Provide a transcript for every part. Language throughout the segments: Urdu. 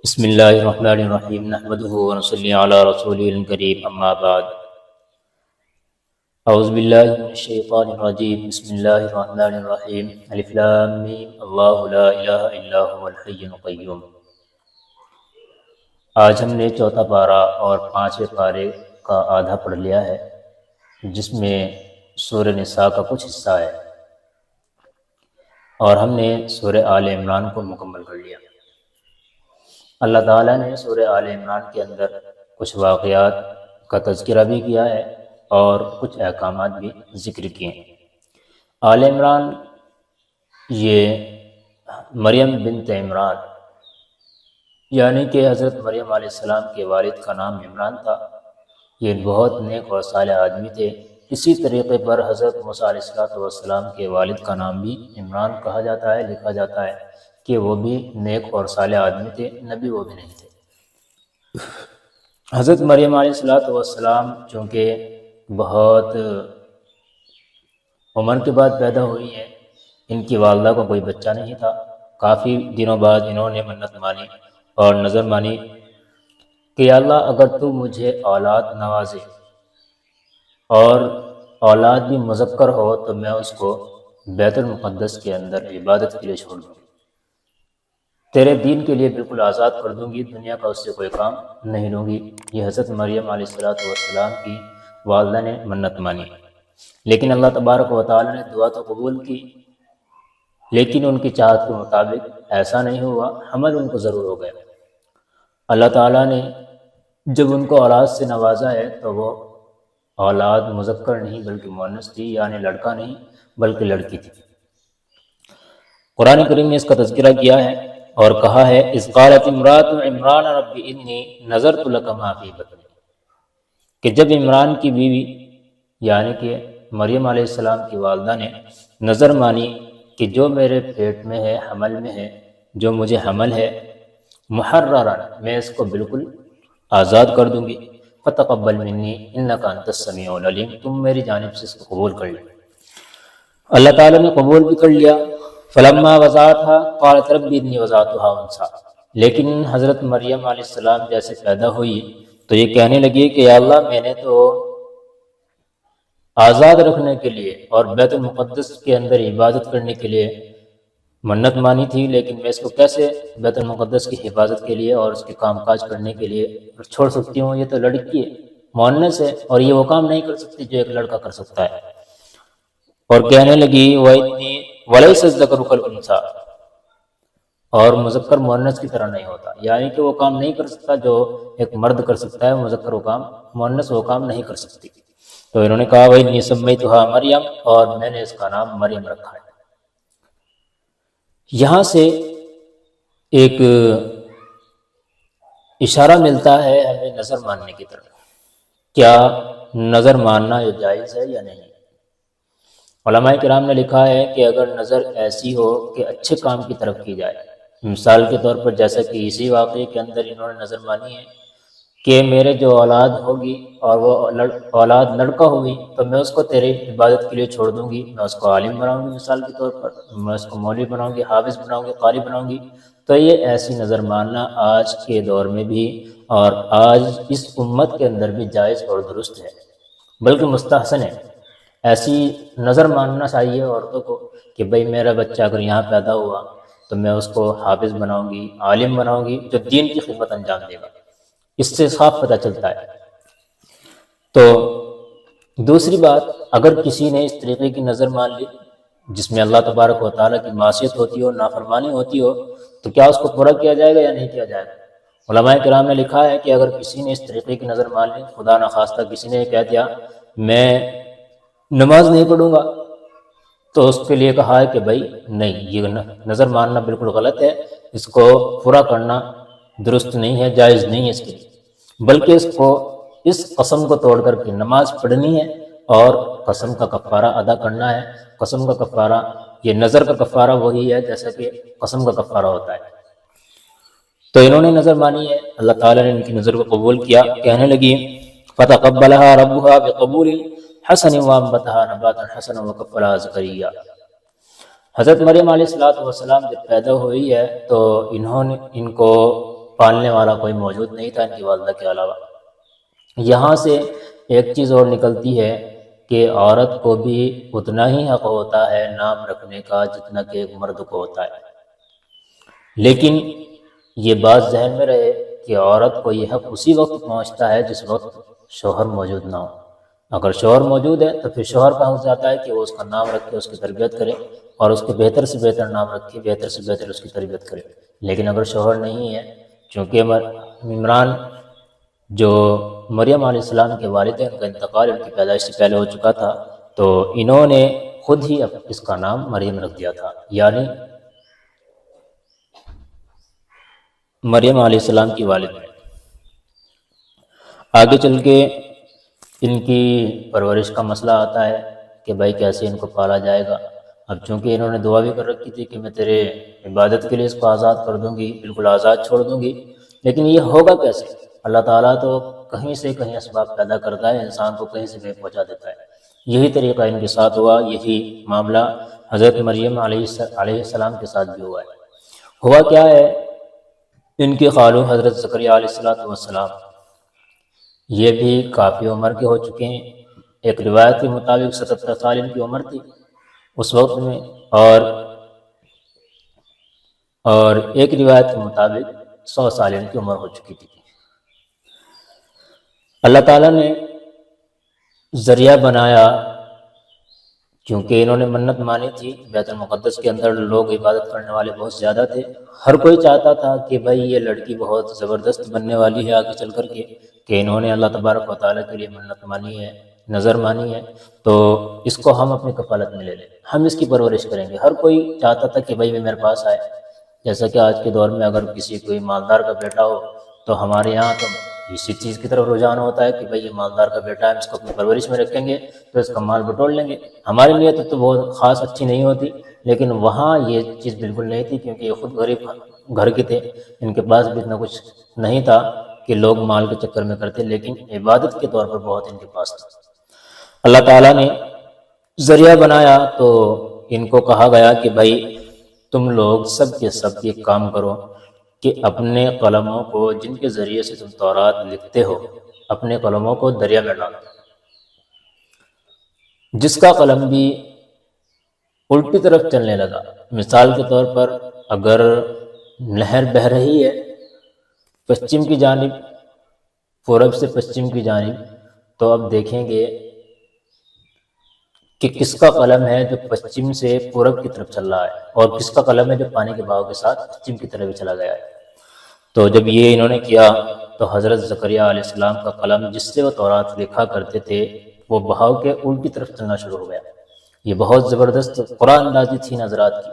بسم اللہ الرحمن الرحیم نحمدہ ونصلی علی رسولہ الکریم اما بعد اعوذ باللہ من الشیطان الرجیم بسم اللہ الرحمن الرحیم الف لام میم اللہ لا الہ الا هو الحی القیوم۔ آج ہم نے چوتھا پارہ اور پانچویں پارے کا آدھا پڑھ لیا ہے، جس میں سورہ نساء کا کچھ حصہ ہے، اور ہم نے سورہ آل عمران کو مکمل کر لیا۔ اللہ تعالیٰ نے سورہ آل عمران کے اندر کچھ واقعات کا تذکرہ بھی کیا ہے اور کچھ احکامات بھی ذکر کیے ہیں۔ آل عمران یہ مریم بنت عمران یعنی کہ حضرت مریم علیہ السلام کے والد کا نام عمران تھا۔ یہ بہت نیک اور صالح آدمی تھے۔ اسی طریقے پر حضرت موسیٰ علیہ السلام کے والد کا نام بھی عمران کہا جاتا ہے، لکھا جاتا ہے کہ وہ بھی نیک اور صالح آدمی تھے، نبی وہ بھی نہیں تھے۔ حضرت مریم علیہ السلام چونکہ بہت عمر کے بعد پیدا ہوئی ہیں، ان کی والدہ کو کوئی بچہ نہیں تھا۔ کافی دنوں بعد انہوں نے منت مانی اور نظر مانی کہ یا اللہ اگر تو مجھے اولاد نوازے اور اولاد بھی مذکر ہو تو میں اس کو بیت المقدس کے اندر عبادت کے لیے چھوڑ دوں گی، تیرے دین کے لیے بالکل آزاد کر دوں گی، دنیا کا اس سے کوئی کام نہیں لوں گی۔ یہ حضرت مریم علیہ السلام کی والدہ نے منت مانی، لیکن اللہ تبارک و تعالی نے دعا تو قبول کی، لیکن ان کی چاہت کے مطابق ایسا نہیں ہوا، حمل ان کو ضرور ہو گیا۔ اللہ تعالیٰ نے جب ان کو اولاد سے نوازا ہے تو وہ اولاد مذکر نہیں بلکہ مؤنث تھی، یعنی لڑکا نہیں بلکہ لڑکی تھی۔ قرآن کریم نے اس کا تذکرہ کیا ہے اور کہا ہے اذ قالت امرأۃ عمران رب انی نذرت لک ما فی بطنی، کہ جب عمران کی بیوی یعنی کہ مریم علیہ السلام کی والدہ نے نظر مانی کہ جو میرے پیٹ میں ہے، حمل میں ہے، جو مجھے حمل ہے، محررا میں اس کو بالکل آزاد کر دوں گی، فتقبل منی انک انت السمیع العلیم، تم میری جانب سے اس کو قبول کر لیں۔ اللہ تعالیٰ نے قبول بھی کر لیا۔ فلما وضعتها قالت رب انی وضعتها انثی، لیکن حضرت مریم علیہ السلام جیسے پیدا ہوئی تو یہ کہنے لگی کہ یا اللہ میں نے تو آزاد رکھنے کے لیے اور بیت المقدس کے اندر عبادت کرنے کے لیے منت مانی تھی، لیکن میں اس کو کیسے بیت المقدس کی حفاظت کے لیے اور اس کے کام کاج کرنے کے لیے چھوڑ سکتی ہوں؟ یہ تو لڑکی ہے، مؤنث ہے، اور یہ وہ کام نہیں کر سکتی جو ایک لڑکا کر سکتا ہے۔ اور کہنے لگی وَإِنِّي وَلَيْسَ الذَّكَرُ كَالْأُنثَىٰ، اور مذکر مؤنث کی طرح نہیں ہوتا، یعنی کہ وہ کام نہیں کر سکتا جو ایک مرد کر سکتا ہے، مذکر وہ کام، مؤنث وہ کام نہیں کر سکتی۔ تو انہوں نے کہا وَإِنِّي سَمَّيْتُهَا مریم، اور میں نے اس کا نام مریم رکھا ہے۔ یہاں سے ایک اشارہ ملتا ہے ہمیں نظر ماننے کی طرف۔ کیا نظر ماننا یہ جائز ہے یا نہیں؟ علماء کرام نے لکھا ہے کہ اگر نظر ایسی ہو کہ اچھے کام کی طرف کی جائے، مثال کے طور پر جیسا کہ اسی واقعے کے اندر انہوں نے نظر مانی ہے کہ میرے جو اولاد ہوگی اور وہ اولاد لڑکا ہوگی تو میں اس کو تیرے عبادت کے لیے چھوڑ دوں گی، میں اس کو عالم بناؤں گی، مثال کے طور پر میں اس کو مولوی بناؤں گی، حافظ بناؤں گی، قاری بناؤں گی۔ تو یہ ایسی نظر ماننا آج کے دور میں بھی اور آج اس امت کے اندر بھی جائز اور درست ہے، بلکہ مستحسن ہے۔ ایسی نظر ماننا چاہیے عورتوں کو کہ بھئی میرا بچہ اگر یہاں پیدا ہوا تو میں اس کو حافظ بناؤں گی، عالم بناؤں گی، جو دین کی خدمت انجام دے گا۔ اس سے صاف پتہ چلتا ہے۔ تو دوسری بات، اگر کسی نے اس طریقے کی نظر مان لی جس میں اللہ تبارک و تعالیٰ کی معصیت ہوتی ہو، نافرمانی ہوتی ہو، تو کیا اس کو پورا کیا جائے گا یا نہیں کیا جائے گا؟ علماء کرام نے لکھا ہے کہ اگر کسی نے اس طریقے کی نظر مان لی، خدا نخواستہ کسی نے کہہ دیا میں نماز نہیں پڑھوں گا، تو اس کے لیے کہا ہے کہ بھائی نہیں، یہ نظر ماننا بالکل غلط ہے، اس کو پورا کرنا درست نہیں ہے، جائز نہیں ہے اس کے لیے، بلکہ اس کو اس قسم کو توڑ کر کے نماز پڑھنی ہے اور قسم کا کفارہ ادا کرنا ہے۔ قسم کا کفارہ، یہ نظر کا کفارہ وہی ہے جیسا کہ قسم کا کفارہ ہوتا ہے۔ تو انہوں نے نظر مانی ہے، اللہ تعالیٰ نے ان کی نظر کو قبول کیا۔ کہنے لگی فَتَقَبَّلَهَا رَبُّهَا بِقَبُولٍ حَسَنٍ وَأَنبَتَهَا نَبَاتًا حَسَنًا وَكَفَّلَهَا زَكَرِيَّا۔ حضرت مریم علیہ السلام جب پیدا ہوئی ہے تو انہوں نے ان کو پالنے والا کوئی موجود نہیں تھا ان کی والدہ کے علاوہ۔ یہاں سے ایک چیز اور نکلتی ہے کہ عورت کو بھی اتنا ہی حق ہوتا ہے نام رکھنے کا جتنا کہ ایک مرد کو ہوتا ہے، لیکن یہ بات ذہن میں رہے کہ عورت کو یہ حق اسی وقت پہنچتا ہے جس وقت شوہر موجود نہ ہو۔ اگر شوہر موجود ہے تو پھر شوہر کا حق جاتا ہے کہ وہ اس کا نام رکھے، اس کی تربیت کرے اور اس کے بہتر سے بہتر نام رکھے، بہتر سے بہتر اس کی تربیت کرے۔ لیکن اگر شوہر نہیں ہے، چونکہ عمران جو مریم علیہ السلام کے والد ہیں، ان کا انتقال ان کی پیدائش سے پہلے ہو چکا تھا، تو انہوں نے خود ہی اس کا نام مریم رکھ دیا تھا، یعنی مریم علیہ السلام کی والد ہے۔ آگے چل کے ان کی پرورش کا مسئلہ آتا ہے کہ بھائی کیسے ان کو پالا جائے گا۔ اب چونکہ انہوں نے دعا بھی کر رکھی تھی کہ میں تیرے عبادت کے لیے اس کو آزاد کر دوں گی، بالکل آزاد چھوڑ دوں گی، لیکن یہ ہوگا کیسے؟ اللہ تعالیٰ تو کہیں سے کہیں اسباب پیدا کرتا ہے، انسان کو کہیں سے کہیں پہنچا دیتا ہے۔ یہی طریقہ ان کے ساتھ ہوا، یہی معاملہ حضرت مریم علیہ السلام کے ساتھ بھی ہوا ہے۔ ہوا کیا ہے، ان کے خالو حضرت زکریا علیہ السلام یہ بھی کافی عمر کے ہو چکے ہیں۔ ایک روایت کے مطابق 77 سال ان کی عمر تھی اس وقت میں، اور ایک روایت کے مطابق 100 سال ان کی عمر ہو چکی تھی۔ اللہ تعالیٰ نے ذریعہ بنایا، کیونکہ انہوں نے منت مانی تھی۔ بیت المقدس کے اندر لوگ عبادت کرنے والے بہت زیادہ تھے، ہر کوئی چاہتا تھا کہ بھائی یہ لڑکی بہت زبردست بننے والی ہے آگے چل کر کے، کہ انہوں نے اللہ تبارک و تعالیٰ کے لیے منت مانی ہے، نظر مانی ہے، تو اس کو ہم اپنی کفالت میں لے لیں، ہم اس کی پرورش کریں گے۔ ہر کوئی چاہتا تھا کہ بھائی میرے پاس آئے، جیسا کہ آج کے دور میں اگر کسی کوئی مالدار کا بیٹا ہو تو ہمارے یہاں تو اسی چیز کی طرف رجحان ہوتا ہے کہ بھئی یہ مالدار کا بیٹا ہے، اس کو اپنی پرورش میں رکھیں گے تو اس کا مال بٹور لیں گے۔ ہماری نیت تو بہت خاص اچھی نہیں ہوتی، لیکن وہاں یہ چیز بالکل نہیں تھی، کیونکہ یہ خود غریب گھر کے تھے، ان کے پاس بھی اتنا کچھ نہیں تھا کہ لوگ مال کے چکر میں کرتے، لیکن عبادت کے طور پر بہت ان کے پاس تھا۔ اللہ تعالیٰ نے ذریعہ بنایا تو ان کو کہا گیا کہ بھائی تم لوگ سب کے سب ایک کام کرو کہ اپنے قلموں کو جن کے ذریعے سے تم تورات لکھتے ہو، اپنے قلموں کو دریا میں ڈالو۔ جس کا قلم بھی الٹی طرف چلنے لگا، مثال کے طور پر اگر نہر بہہ رہی ہے پچھم کی جانب، پورب سے پچھم کی جانب، تو اب دیکھیں گے کہ کس کا قلم ہے جو پچھم سے پورب کی طرف چل رہا ہے، اور کس کا قلم ہے جو پانی کے بہاؤ کے ساتھ پچھم کی طرف چلا گیا ہے۔ تو جب یہ انہوں نے کیا تو حضرت زکریا علیہ السلام کا قلم جس سے وہ تورات لکھا کرتے تھے وہ بہاؤ کے الٹی طرف چلنا شروع ہو گیا۔ یہ بہت زبردست قرآن اندازی تھی حضرات کی،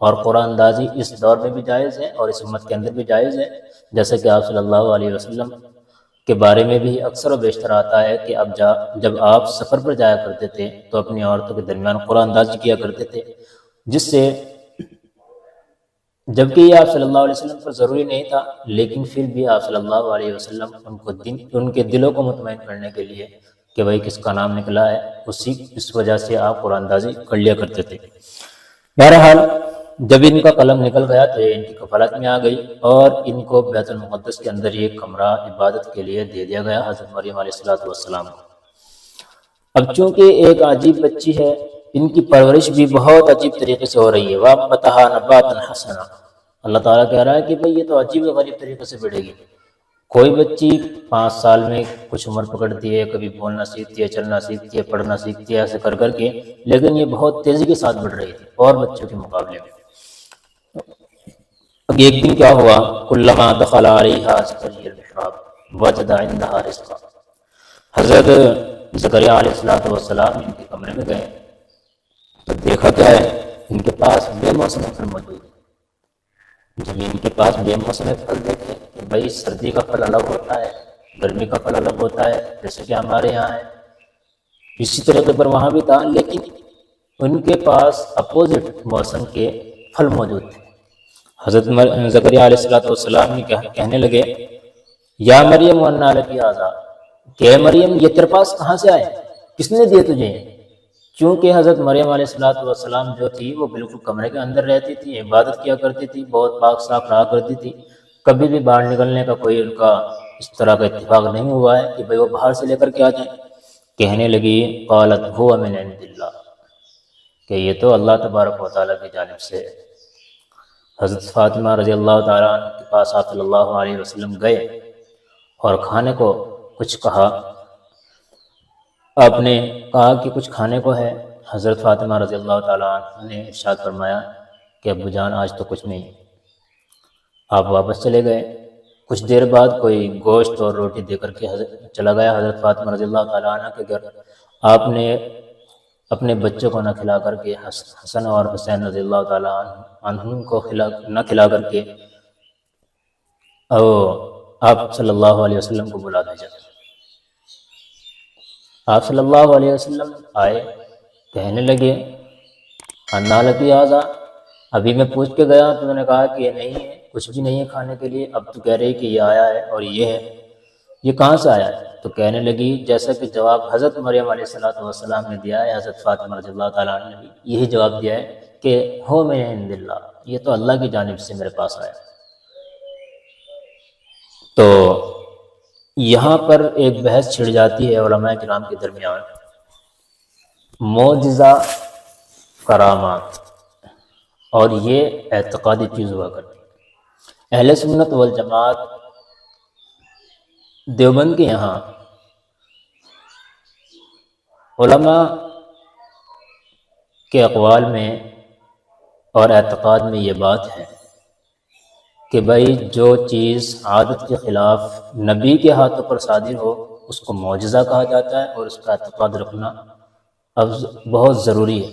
اور قرآن اندازی اس دور میں بھی جائز ہے اور اس امت کے اندر بھی جائز ہے، جیسا کہ آپ صلی اللہ علیہ وسلم کے بارے میں بھی اکثر و بیشتر آتا ہے کہ اب جب آپ سفر پر جایا کرتے تھے تو اپنی عورتوں کے درمیان قرآن اندازی کیا کرتے تھے، جس سے جبکہ یہ آپ صلی اللہ علیہ وسلم پر ضروری نہیں تھا، لیکن پھر بھی آپ صلی اللہ علیہ وسلم ان کے دلوں کو مطمئن کرنے کے لیے کہ بھائی کس کا نام نکلا ہے، اس وجہ سے آپ قرآن اندازی کر لیا کرتے تھے۔ بہرحال جب ان کا قلم نکل گیا تو یہ ان کی کفالت میں آ گئی، اور ان کو بیت المقدس کے اندر یہ کمرہ عبادت کے لیے دے دیا گیا حضرت مریم علیہ السلام کو۔ اب چونکہ ایک عجیب بچی ہے، ان کی پرورش بھی بہت عجیب طریقے سے ہو رہی ہے۔ وَأَنبَتَهَا نَبَاتًا حَسَنًا، اللہ تعالیٰ کہہ رہا ہے کہ بھئی یہ تو عجیب و غریب طریقے سے بڑھے گی۔ کوئی بچی 5 سال میں کچھ عمر پکڑتی ہے، کبھی بولنا سیکھتی ہے، چلنا سیکھتی ہے، پڑھنا سیکھتی ہے، ایسے کر کر کے، لیکن یہ بہت تیزی کے ساتھ بڑھ رہی ہے اور بچوں کے مقابلے میں۔ ایک دن کیا ہوا، کلما دخل علیہا زکریا المحراب وجد عندہا رزقا، حضرت زکریا علیہ السلام ان کے کمرے میں گئے تو دیکھا کیا ہے، ان کے پاس بے موسم پھل موجود ہے۔ جب ان کے پاس بے موسم پھل دیکھے کہ بھائی سردی کا پھل الگ ہوتا ہے، گرمی کا پھل الگ ہوتا ہے، جیسے کہ ہمارے یہاں ہے، اسی طریقے پر وہاں بھی تھا، لیکن ان کے پاس اپوزٹ موسم کے پھل موجود تھے۔ حضرت زکریا علیہ السلام نے کہنے لگے، یا مریم انا لکی ھذا، کہ مریم یہ تیرے پاس کہاں سے آئے، کس نے دیے تجھے؟ چونکہ حضرت مریم علیہ السلام جو تھی وہ بالکل کمرے کے اندر رہتی تھی، عبادت کیا کرتی تھی، بہت پاک صاف رہا کرتی تھی، کبھی بھی باہر نکلنے کا کوئی ان کا اس طرح کا اتفاق نہیں ہوا ہے کہ بھئی وہ باہر سے لے کر کے آ جائیں۔ کہنے لگی قالت هو من عند اللہ، کہ یہ تو اللہ تبارک و تعالیٰ کی جانب سے ہے۔ حضرت فاطمہ رضی اللہ تعالیٰ عنہ کے پاس آپ صلی اللہ علیہ وسلم گئے اور کھانے کو کچھ کہا، آپ نے کہا کہ کچھ کھانے کو ہے۔ حضرت فاطمہ رضی اللہ تعالیٰ عنہ نے ارشاد فرمایا کہ ابو جان آج تو کچھ نہیں۔ آپ واپس چلے گئے۔ کچھ دیر بعد کوئی گوشت اور روٹی دے کر کے چلا گیا حضرت فاطمہ رضی اللہ تعالیٰ عنہ کے گھر۔ آپ نے اپنے بچوں کو نہ کھلا کر کے، حسن اور حسین رضی اللہ تعالیٰ عنہ کو نہ کھلا کر کے آپ صلی اللہ علیہ وسلم کو بلا بھیجا۔ آپ صلی اللہ علیہ وسلم آئے، کہنے لگے انا لکی ھذا، ابھی میں پوچھ کے گیا تو میں نے کہا کہ یہ نہیں ہے، کچھ بھی نہیں ہے کھانے کے لیے، اب تو کہہ رہی کہ یہ آیا ہے اور یہ ہے، یہ کہاں سے آیا ہے؟ تو کہنے لگی جیسا کہ جواب حضرت مریم علیہ السلام نے دیا ہے، حضرت فاطمہ رضی اللہ تعالیٰ عنہ نے بھی یہی جواب دیا ہے کہ ہو من عند اللہ، یہ تو اللہ کی جانب سے میرے پاس آیا۔ تو یہاں پر ایک بحث چھڑ جاتی ہے علماء کرام کے درمیان، معجزہ، کرامات، اور یہ اعتقادی چیز ہوا کرتی ہے۔ اہل سنت والجماعت دیوبند کے یہاں علماء کے اقوال میں اور اعتقاد میں یہ بات ہے کہ بھائی جو چیز عادت کے خلاف نبی کے ہاتھوں پر صادر ہو اس کو معجزہ کہا جاتا ہے، اور اس کا اعتقاد رکھنا اب بہت ضروری ہے،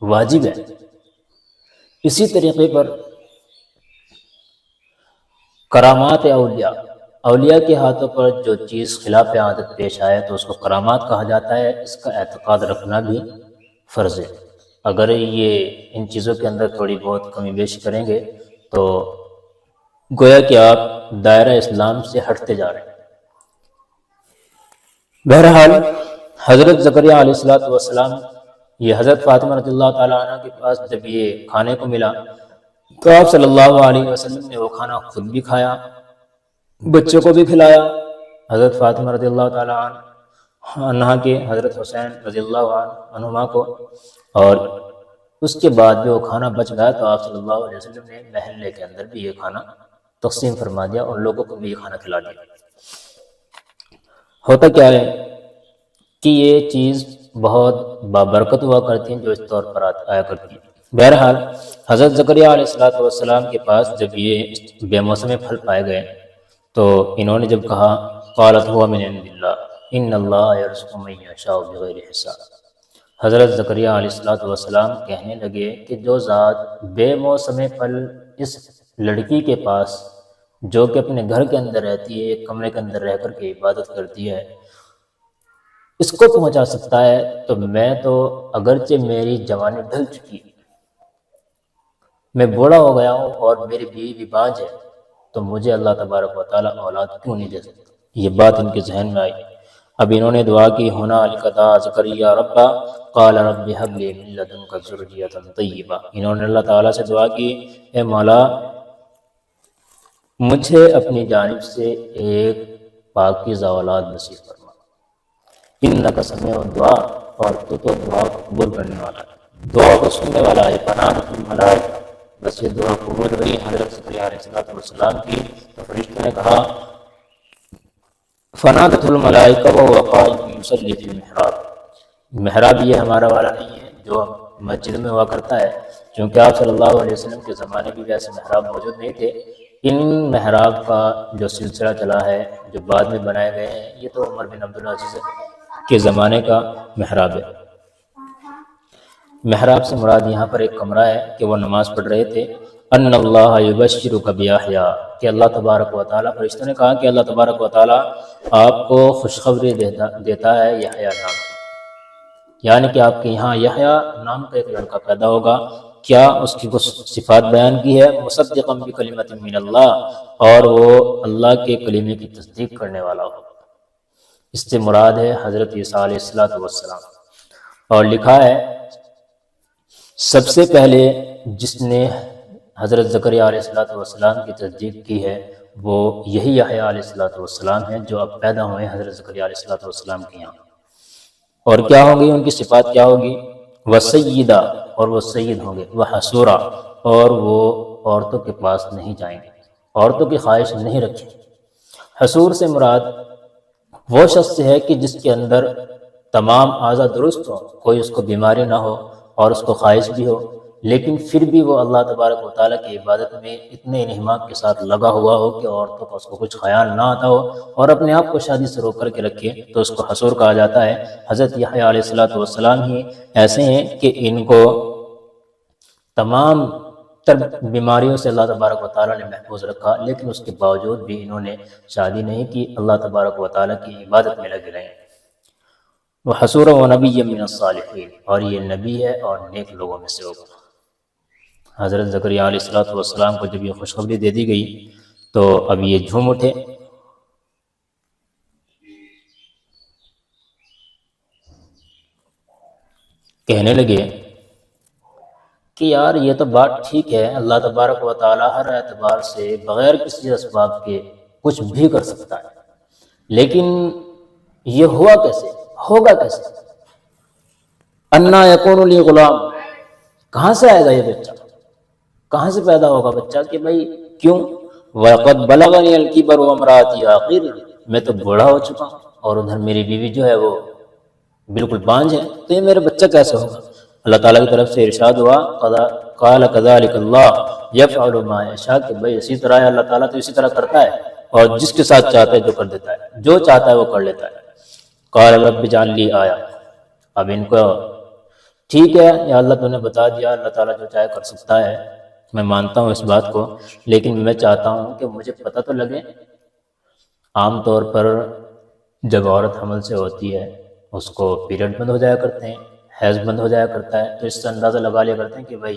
واجب ہے۔ اسی طریقے پر کرامات اولیاء، اولیاء کے ہاتھوں پر جو چیز خلاف عادت پیش آئے تو اس کو کرامات کہا جاتا ہے، اس کا اعتقاد رکھنا بھی فرض ہے۔ اگر یہ ان چیزوں کے اندر تھوڑی بہت کمی بیشی کریں گے تو گویا کہ آپ دائرہ اسلام سے ہٹتے جا رہے ہیں۔ بہرحال حضرت زکریا علیہ السلام، یہ حضرت فاطمہ رضی اللہ تعالیٰ عنہ کے پاس جب یہ کھانے کو ملا تو آپ صلی اللہ علیہ وسلم نے وہ کھانا خود بھی کھایا، بچوں کو بھی کھلایا، حضرت فاطمہ رضی اللہ تعالیٰ عنہ کے حضرت حسین رضی اللہ عنہما کو، اور اس کے بعد بھی وہ کھانا بچ گیا تو آپ صلی اللہ علیہ وسلم نے محلے کے اندر بھی یہ کھانا تقسیم فرما دیا اور لوگوں کو بھی یہ کھانا کھلا دیا۔ ہوتا کیا ہے کہ یہ چیز بہت بابرکت ہوا کرتی ہیں جو اس طور پر آیا کرتی ہے۔ بہرحال حضرت زکریا علیہ السلام کے پاس جب یہ بے موسم پھل پائے گئے تو انہوں نے جب کہا قالت هو من عند اللہ ان اللہ یرزق من یشاء بغیر حساب، حضرت زکریا علیہ السلام کہنے لگے کہ جو ذات بے موسم پھل اس لڑکی کے پاس، جو کہ اپنے گھر کے اندر رہتی ہے، ایک کمرے کے اندر رہ کر کے عبادت کرتی ہے، اس کو پہنچا سکتا ہے، تو میں تو اگرچہ میری جوانی ڈھل چکی ہے، میں بوڑھا ہو گیا ہوں اور میری بیوی بھی بانجھ ہے، تو مجھے اللہ تبارک و تعالیٰ اولاد کیوں نہیں دے سکتا؟ یہ بات ان کے ذہن میں آئی۔ اب انہوں نے دعا کی هنالک دعا زکریا ربا قال رب هب لي من لدنك ذریة طیبہ، انہوں نے اللہ تعالیٰ سے دعا کی اے مولا مجھے اپنی جانب سے ایک پاکیزہ اولاد نصیب فرما، انک سمیع الدعاء، اور تو دعا کو قبول کرنے والا ہے، دعا کو سننے والا ہے، فنادت الملائکہ، بس یہ دعا قبول ہوئی حضرت زکریا علیہ السلام کی تو فرشتوں نے کہا فنادت الملائکہ وهو قائم یصلی فی المحراب، محراب یہ ہمارا والا نہیں ہے جو مسجد میں ہوا کرتا ہے، چونکہ آپ صلی اللہ علیہ وسلم کے زمانے بھی ویسے محراب موجود نہیں تھے۔ ان محراب کا جو سلسلہ چلا ہے جو بعد میں بنائے گئے ہیں یہ تو عمر بن عبدالعزیز کے زمانے کا محراب ہے۔ محراب سے مراد یہاں پر ایک کمرہ ہے کہ وہ نماز پڑھ رہے تھے، ان اللہ یبشرک بیحییٰ، کہ اللہ تبارک و تعالیٰ، فرشتوں نے کہا کہ اللہ تبارک و تعالیٰ آپ کو خوشخبری دیتا ہے یحییٰ نام، یعنی کہ آپ کے یہاں یحییٰ نام کا ایک لڑکا پیدا ہوگا۔ کیا اس کی کچھ صفات بیان کی ہے، مصدقا بکلمۃ من اللہ، اور وہ اللہ کے کلمے کی تصدیق کرنے والا ہوگا۔ اس سے مراد ہے حضرت عیسیٰ علیہ السلام، اور لکھا ہے سب سے پہلے جس نے حضرت زکریا علیہ السلام کی تصدیق کی ہے وہ یہی یحییٰ علیہ السلام ہیں جو اب پیدا ہوئے ہیں حضرت زکریا علیہ السلام کے یہاں۔ اور کیا ہوں گی ان کی صفات کیا ہوگی؟ وسیدہ، اور وہ سید ہوں گے، وحسورا، اور وہ عورتوں کے پاس نہیں جائیں گے، عورتوں کی خواہش نہیں رکھیں گے۔ حسور سے مراد وہ شخص ہے کہ جس کے اندر تمام اعضاء درست ہو، کوئی اس کو بیماری نہ ہو اور اس کو خواہش بھی ہو، لیکن پھر بھی وہ اللہ تبارک و تعالیٰ کی عبادت میں اتنے انہماک کے ساتھ لگا ہوا ہو کہ عورتوں کا اس کو کچھ خیال نہ آتا ہو اور اپنے آپ کو شادی سے روک کر کے رکھے، تو اس کو حسور کہا جاتا ہے۔ حضرت یحییٰ علیہ السلام ہی ایسے ہیں کہ ان کو تمام تر بیماریوں سے اللہ تبارک و تعالیٰ نے محفوظ رکھا، لیکن اس کے باوجود بھی انہوں نے شادی نہیں کی، اللہ تبارک و تعالیٰ کی عبادت میں لگے رہے۔ وہ حسور و نبی من الصالحین، اور یہ نبی ہے اور نیک لوگوں میں سے ہوگا۔ حضرت زکریا علیہ السلام کو جب یہ خوشخبری دے دی گئی تو اب یہ جھوم اٹھے، کہنے لگے کہ یار یہ تو بات ٹھیک ہے، اللہ تبارک و تعالیٰ ہر اعتبار سے بغیر کسی اسباب کے کچھ بھی کر سکتا ہے، لیکن یہ ہوا کیسے، ہوگا کیسے؟ انا یکون لی غلام، کہاں سے آئے گا یہ بچہ، کہاں سے پیدا ہوگا بچہ؟ کہ بھائی کیوں؟ وَقَدْ بَلَغَنِيَ الْكِبَرُ وَامْرَأَتِي عَاقِرٌ، میں تو بوڑھا ہو چکا ہوں اور ادھر میری بیوی جو ہے وہ بالکل بانجھ ہے، تو یہ میرا بچہ کیسے ہوگا؟ اللہ تعالیٰ کی طرف سے ارشاد ہوا، قَالَ كَذَلِكَ اللَّهُ يَفْعَلُ مَا يَشَاءُ، کہ بھائی اسی طرح ہے، اللہ تعالیٰ تو اسی طرح کرتا ہے اور جس کے ساتھ چاہتا ہے جو کر دیتا ہے، جو چاہتا ہے وہ کر لیتا ہے۔ قَالَ رَبِّ اجْعَل لِّي آیَةً، اب ان کو ٹھیک ہے یا اللہ تو نے بتا دیا، اللہ تعالیٰ جو چاہے کر سکتا ہے، میں مانتا ہوں اس بات کو، لیکن میں چاہتا ہوں کہ مجھے پتہ تو لگے۔ عام طور پر جب عورت حمل سے ہوتی ہے اس کو پیریڈ بند ہو جایا کرتے ہیں، حیض بند ہو جایا کرتا ہے، تو اس سے اندازہ لگا لیا کرتے ہیں کہ بھائی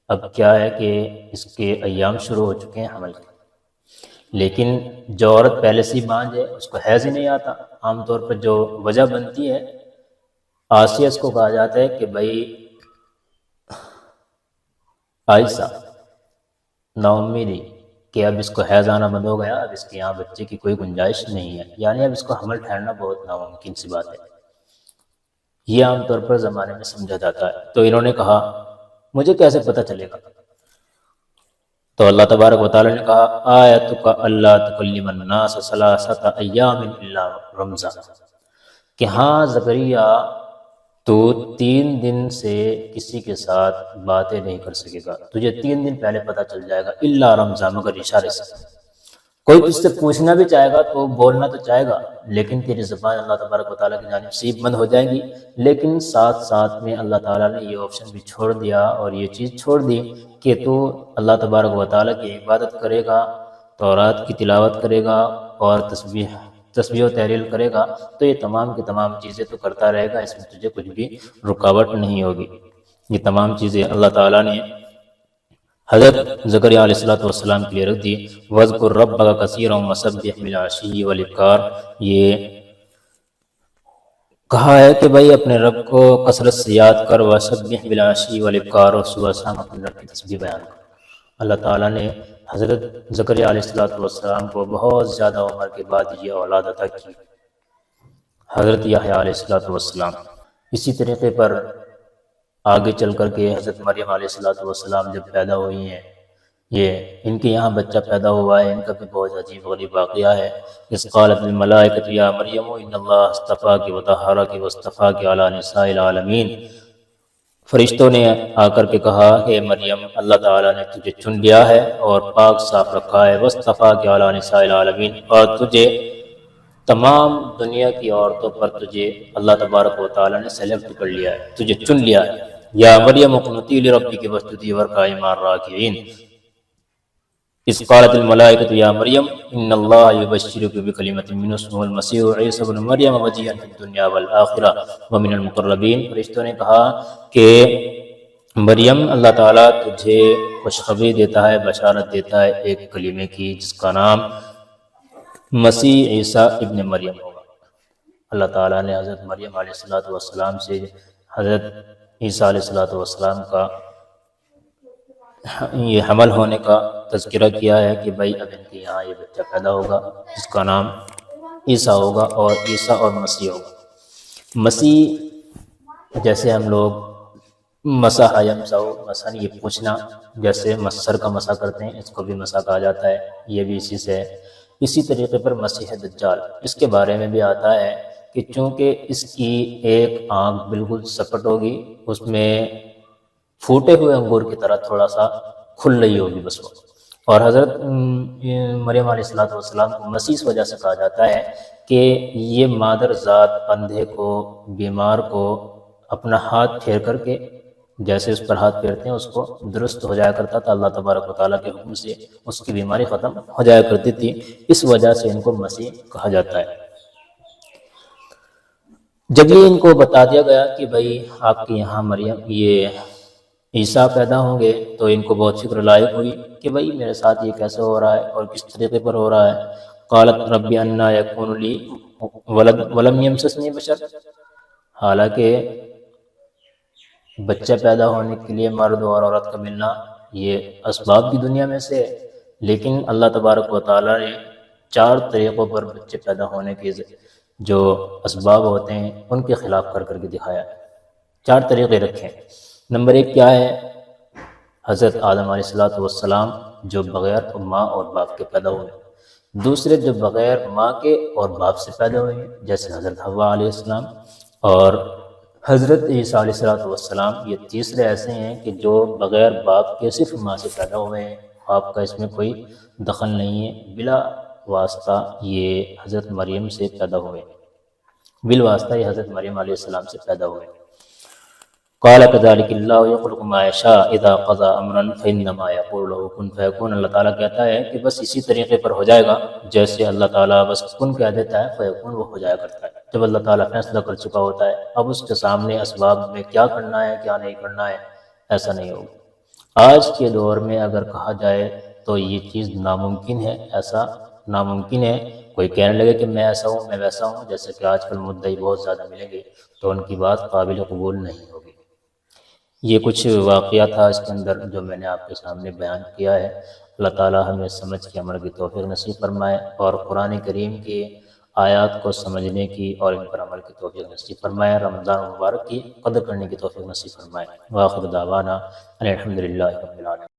اب کیا ہے کہ اس کے ایام شروع ہو چکے ہیں حمل کے۔ لیکن جو عورت پہلے سے ہی بانجھ ہے اس کو حیض ہی نہیں آتا، عام طور پر جو وجہ بنتی ہے آسیہ اس کو کہا جاتا ہے کہ بھائی عائشہ نا امیدی کہ اب اس کو حیض آنا بند ہو گیا، اب اس کے یہاں بچے کی کوئی گنجائش نہیں ہے، یعنی اب اس کو حمل ٹھہرنا بہت ناممکن سی بات ہے، یہ عام طور پر زمانے میں سمجھا جاتا ہے۔ تو انہوں نے کہا مجھے کیسے پتہ چلے گا؟ تو اللہ تبارک و تعالیٰ نے کہا آیتک اللہ تکلم الناس ثلاثۃ ایام الا رمزا، کہ ہاں زکریا تو 3 دن سے کسی کے ساتھ باتیں نہیں کر سکے گا، تجھے 3 دن پہلے پتہ چل جائے گا، الا رمزا، مگر اشارے سے۔ کوئی تجھ سے پوچھنا بھی چاہے گا تو بولنا تو چاہے گا، لیکن تیری زبان اللہ تبارک و تعالیٰ کی جانب سے بند ہو جائے گی، لیکن ساتھ ساتھ میں اللہ تعالیٰ نے یہ آپشن بھی چھوڑ دیا اور یہ چیز چھوڑ دی کہ تو اللہ تبارک و تعالیٰ کی عبادت کرے گا، تورات کی تلاوت کرے گا اور تسبیح و تحلیل کرے گا، تو یہ تمام کی تمام چیزیں تو کرتا رہے گا، اس میں تجھے کچھ بھی رکاوٹ نہیں ہوگی۔ یہ تمام چیزیں اللہ تعالیٰ نے حضرت زکریا علیہ السلام کے لیے رکھ دی۔ وَاذْكُرْ رَبَّكَ كَثِيرًا وَسَبِّحْ بِالْعَشِيِّ وَالْإِبْكَارِ، یہ کہا ہے کہ بھائی اپنے رب کو کثرت سے یاد کر، وَسَبِّحْ بِالْعَشِيِّ وَالْإِبْكَارِ، اور صبح شام اپنے رب کی تسبیح بیان کر۔ اللہ تعالیٰ نے حضرت زکریا علیہ السلام کو بہت زیادہ عمر کے بعد یہ اولاد عطا کی، حضرت یحییٰ علیہ السلام۔ اسی طریقے پر آگے چل کر کے حضرت مریم علیہ السلام جب پیدا ہوئی ہیں، یہ ان کے یہاں بچہ پیدا ہوا ہے، ان کا بھی بہت عجیب غریب واقعہ ہے۔ اذ قالت الملائکۃ یا مریم ان اللہ اصطفاک وطہرک واصطفاک علی نساء العالمین، فرشتوں نے آ کر کے کہا کہ مریم اللہ تعالیٰ نے تجھے چن لیا ہے اور پاک صاف رکھا ہے، واصطفاک علی نساء العالمین، اور تجھے تمام دنیا کی عورتوں پر تجھے اللہ تبارک و تعالیٰ نے سلیکٹ کر لیا ہے، تجھے چن لیا ہے۔ یا مریم اقنتی لربک واسجدی وارکعی مع الراکعین، اذ قالت الملائکۃ یا مریم ان اللہ یبشرک بکلمۃ منہ اسمہ المسیح عیسی ابن مریم وجیہا فی الدنیا والآخرہ ومن المقربین، فرشتوں نے کہا کہ مریم اللہ تعالیٰ تجھے خوشخبری دیتا ہے، بشارت دیتا ہے ایک کلمے کی جس کا نام مسیح عیسیٰ ابن مریم ہوگا۔ اللہ تعالیٰ نے حضرت مریم علیہ السلام سے حضرت عیسیٰ علیہ السلام کا یہ حمل ہونے کا تذکرہ کیا ہے کہ بھائی اب ان کے یہاں یہ بچہ پیدا ہوگا جس کا نام عیسیٰ ہوگا، اور عیسیٰ اور مسیح ہوگا۔ مسیح جیسے ہم لوگ مسح یمسح، مثلا یہ پوچھنا، جیسے مسر کا مسح کرتے ہیں اس کو بھی مسح کہا جاتا ہے، یہ بھی اسی سے ہے۔ اسی طریقے پر مسیح دجال، اس کے بارے میں بھی آتا ہے کہ چونکہ اس کی ایک آنکھ بالکل سپٹ ہوگی، اس میں پھوٹے ہوئے انگور کی طرح تھوڑا سا کھل رہی ہوگی بس وہ، اور حضرت مریم علیہ السلام کو مسیح اس وجہ سے کہا جاتا ہے کہ یہ مادر ذات اندھے کو، بیمار کو اپنا ہاتھ پھیر کر کے جیسے اس پر ہاتھ پھیرتے ہیں اس کو درست ہو جایا کرتا تھا، اللہ تبارک و تعالیٰ کے حکم سے اس کی بیماری ختم ہو جایا کرتی تھی، اس وجہ سے ان کو مسیح کہا جاتا ہے۔ جب یہ ان کو بتا دیا گیا کہ بھائی آپ کے یہاں مریم یہ عیسیٰ پیدا ہوں گے، تو ان کو بہت فکر لائق ہوئی کہ بھائی میرے ساتھ یہ کیسے ہو رہا ہے اور کس طریقے پر ہو رہا ہے۔ قالت رب انا یکون لی ولد ولم یمسسنی بشر، حالانکہ بچہ پیدا ہونے کے لیے مرد اور عورت کا ملنا یہ اسباب کی دنیا میں سے ہے، لیکن اللہ تبارک و تعالیٰ نے 4 طریقوں پر بچے پیدا ہونے کے جو اسباب ہوتے ہیں ان کے خلاف کر کر کے دکھایا، 4 طریقے رکھے۔ نمبر 1 کیا ہے؟ حضرت آدم علیہ السلام جو بغیر ماں اور باپ کے پیدا ہوئے، دوسرے جو بغیر ماں کے اور باپ سے پیدا ہوئے جیسے حضرت حوا علیہ السلام، اور حضرت عیسیٰ علیہ السلام یہ تیسرے ایسے ہیں کہ جو بغیر باپ کے صرف ماں سے پیدا ہوئے ہیں، باپ کا اس میں کوئی دخل نہیں ہے، بلا واسطہ یہ حضرت مریم سے پیدا ہوئے، بالواسطہ یہ حضرت مریم علیہ السلام سے پیدا ہوئے۔ قال كذلك الله يخلق ما يشاء اذا قضى امرا فانما يقول له كن فيكون، اللہ تعالیٰ کہتا ہے کہ بس اسی طریقے پر ہو جائے گا جیسے اللہ تعالیٰ بس کن کہہ دیتا ہے فیکون وہ ہو جایا کرتا ہے۔ جب اللہ تعالیٰ فیصلہ کر چکا ہوتا ہے، اب اس کے سامنے اسباب میں کیا کرنا ہے کیا نہیں کرنا ہے ایسا نہیں ہوگا۔ آج کے دور میں اگر کہا جائے تو یہ چیز ناممکن ہے، ایسا ناممکن ہے، کوئی کہنے لگے کہ میں ایسا ہوں میں ویسا ہوں، جیسے کہ آج کل مدعی بہت زیادہ ملیں گے تو ان کی بات قابل قبول نہیں ہوگی۔ یہ کچھ واقعہ تھا اس کے اندر جو میں نے آپ کے سامنے بیان کیا ہے۔ اللہ تعالیٰ ہمیں سمجھ کے عمل کی توفیق نصیب فرمائے، اور قرآن کریم کی آیات کو سمجھنے کی اور ان پر عمل کی توفیق نصیب فرمائے، رمضان مبارک کی قدر کرنے کی توفیق نصیب فرمائے۔ وآخر دعوانا ان الحمد للہ رب العالمین۔